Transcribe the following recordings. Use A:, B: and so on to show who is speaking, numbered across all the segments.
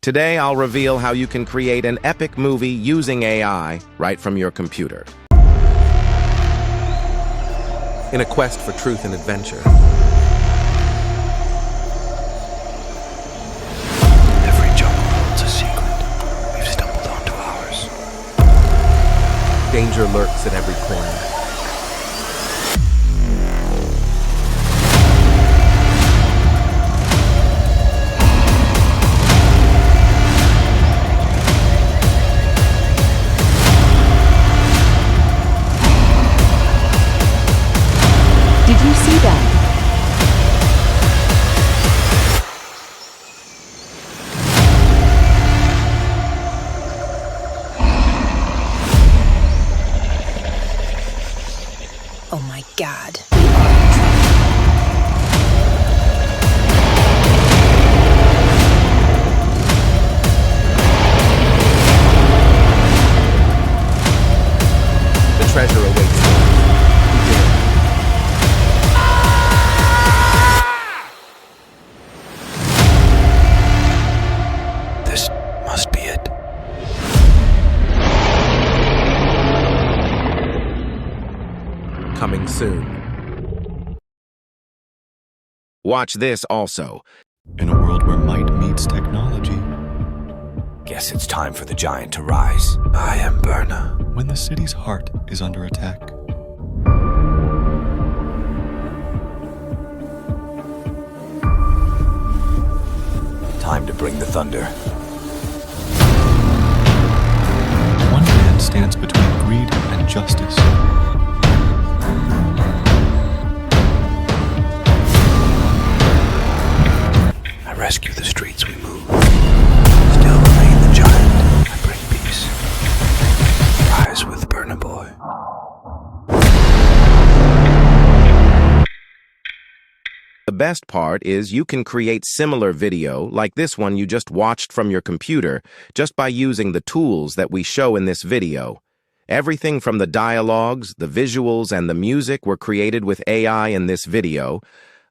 A: Today, I'll reveal how you can create an epic movie using AI right from your computer. In a quest for truth and adventure,
B: every jungle holds a secret. We've stumbled onto ours.
A: danger lurks at every corner.
C: Did you see that?
D: Oh my God.
A: The treasure awaits those who dare.
B: This must be it.
A: Coming soon. Watch this also.
B: In a world where might meets technology. Guess it's time for the giant to rise. I am Berna. When the city's heart is under attack. Time to bring the thunder. One man stands between greed and justice. I rescue the streets we move. Still remain the giant. I bring peace. Rise with Burna Boy.
A: The best part is you can create similar video like this one you just watched from your computer just by using the tools that we show in this video. Everything from the dialogues, the visuals, and the music were created with AI in this video.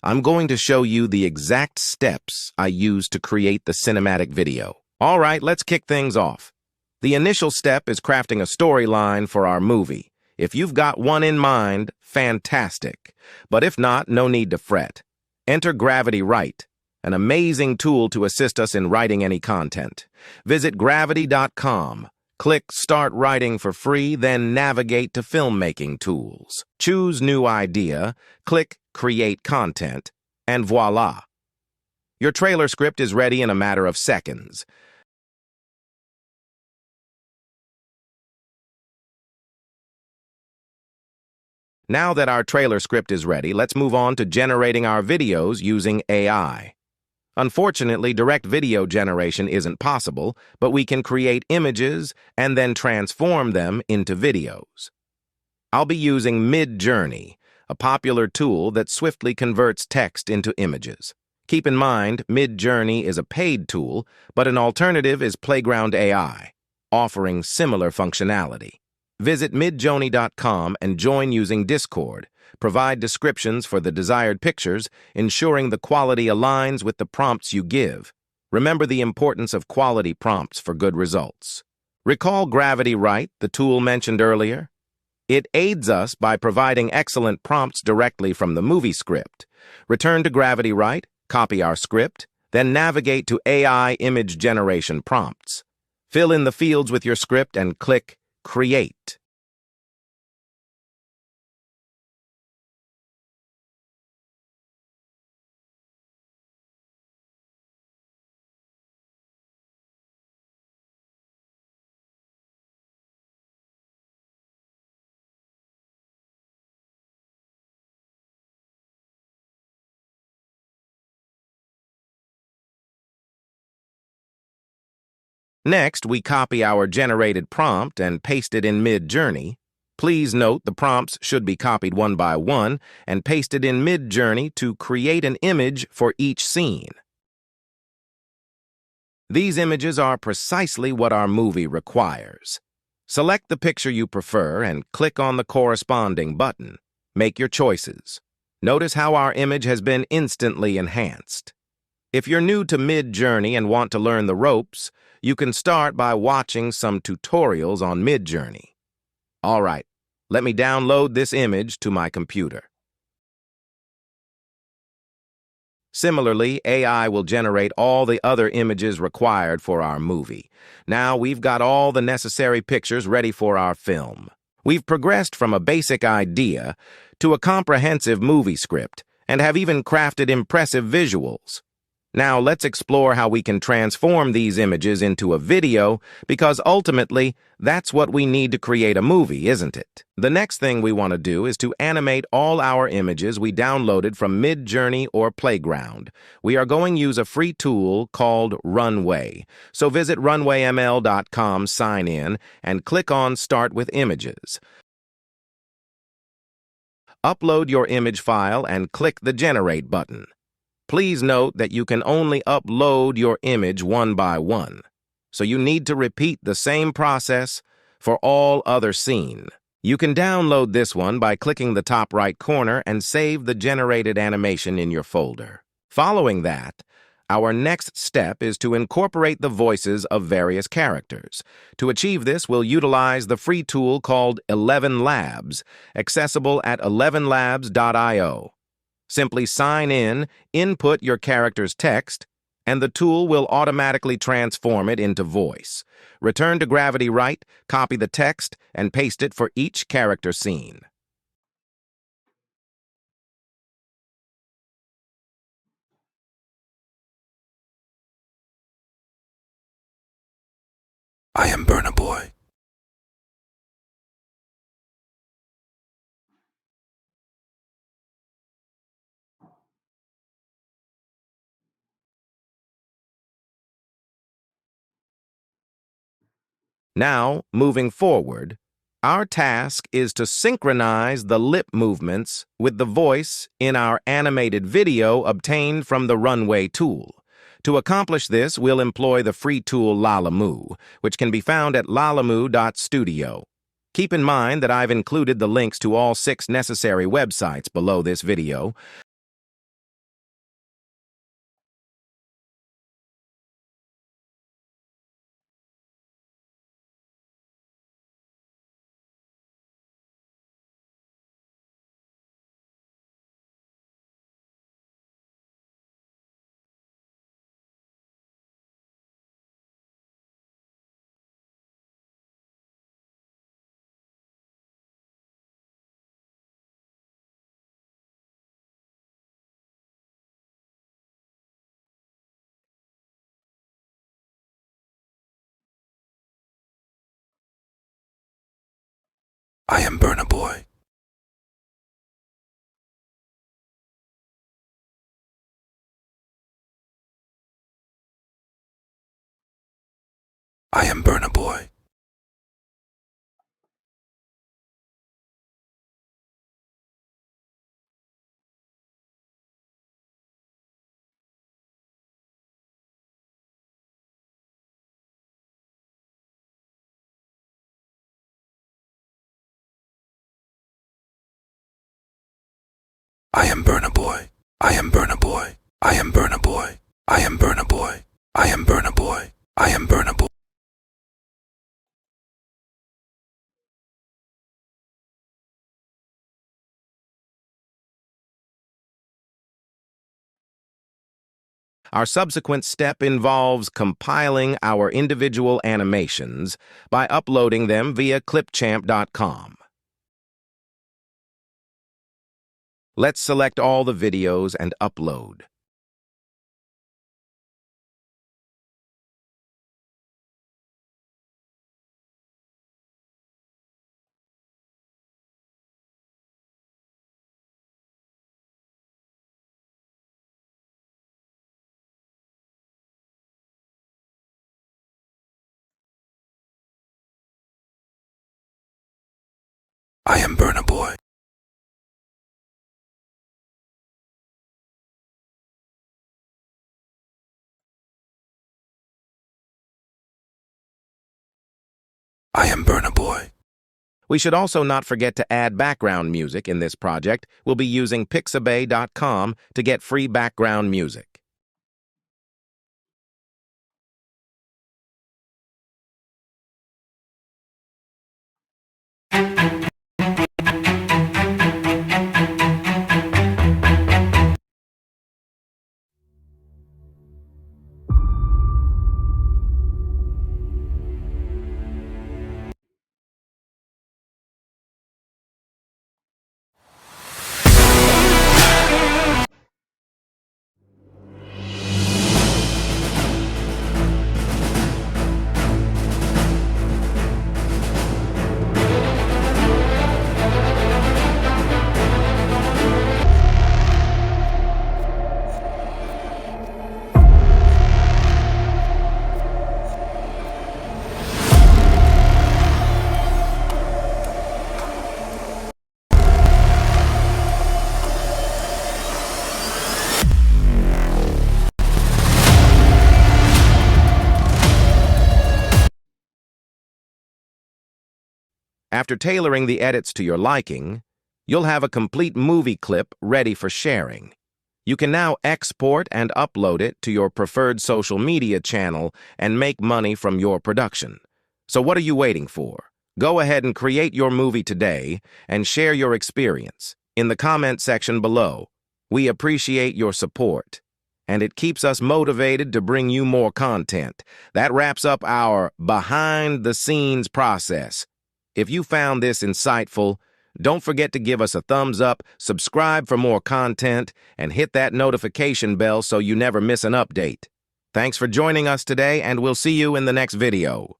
A: I'm going to show you the exact steps I used to create the cinematic video. All right, let's kick things off. The initial step is crafting a storyline for our movie. If you've got one in mind, fantastic. But if not, no need to fret. Enter Gravity Write, an amazing tool to assist us in writing any content. Visit gravity.com. Click Start Writing for free, then navigate to Filmmaking Tools. Choose New Idea, click Create Content, and voila! Your trailer script is ready in a matter of seconds. Now that our trailer script is ready, let's move on to generating our videos using AI. Unfortunately, direct video generation isn't possible, but we can create images and then transform them into videos. I'll be using Midjourney, a popular tool that swiftly converts text into images. Keep in mind, Midjourney is a paid tool, but an alternative is Playground AI, offering similar functionality. Visit Midjourney.com and join using Discord. Provide descriptions for the desired pictures, ensuring the quality aligns with the prompts you give. Remember the importance of quality prompts for good results. Recall Gravity Write, the tool mentioned earlier? It aids us by providing excellent prompts directly from the movie script. Return to Gravity Write, copy our script, then navigate to AI image generation prompts. Fill in the fields with your script and click Create. Next, we copy our generated prompt and paste it in Midjourney. Please note the prompts should be copied one by one and pasted in Midjourney to create an image for each scene. These images are precisely what our movie requires. Select the picture you prefer and click on the corresponding button. Make your choices. Notice how our image has been instantly enhanced. If you're new to Midjourney and want to learn the ropes, you can start by watching some tutorials on Midjourney. All right, let me download this image to my computer. Similarly, AI will generate all the other images required for our movie. Now we've got all the necessary pictures ready for our film. We've progressed from a basic idea to a comprehensive movie script and have even crafted impressive visuals. Now let's explore how we can transform these images into a video, because ultimately, that's what we need to create a movie, isn't it? The next thing we want to do is to animate all our images we downloaded from Midjourney or Playground. We are going to use a free tool called Runway. So visit RunwayML.com, sign in, and click on Start with Images. Upload your image file and click the Generate button. Please note that you can only upload your image one by one, so you need to repeat the same process for all other scenes. You can download this one by clicking the top right corner and save the generated animation in your folder. Following that, our next step is to incorporate the voices of various characters. To achieve this, we'll utilize the free tool called 11 Labs, accessible at 11labs.io. Simply sign in, input your character's text, and the tool will automatically transform it into voice. Return to Gravity Right, copy the text, and paste it for each character scene.
B: I am Burna Boy.
A: Now, moving forward, our task is to synchronize the lip movements with the voice in our animated video obtained from the Runway tool. To accomplish this, we'll employ the free tool Lalamoo, which can be found at lalamoo.studio. Keep in mind that I've included the links to all 6 necessary websites below this video.
B: I am Burna Boy. I am Burna Boy. I am Burna Boy. I am Burna Boy. I am Burna Boy. I am Burna Boy. I am Burna Boy. I am Burna Boy.
A: Our subsequent step involves compiling our individual animations by uploading them via clipchamp.com. Let's select all the videos and upload.
B: I am Burna Boy. I am Burna Boy.
A: We should also not forget to add background music in this project. We'll be using pixabay.com to get free background music. After tailoring the edits to your liking, you'll have a complete movie clip ready for sharing. You can now export and upload it to your preferred social media channel and make money from your production. So what are you waiting for? Go ahead and create your movie today and share your experience in the comment section below. We appreciate your support, and it keeps us motivated to bring you more content. That wraps up our behind-the-scenes process. If you found this insightful, don't forget to give us a thumbs up, subscribe for more content, and hit that notification bell so you never miss an update. Thanks for joining us today, and we'll see you in the next video.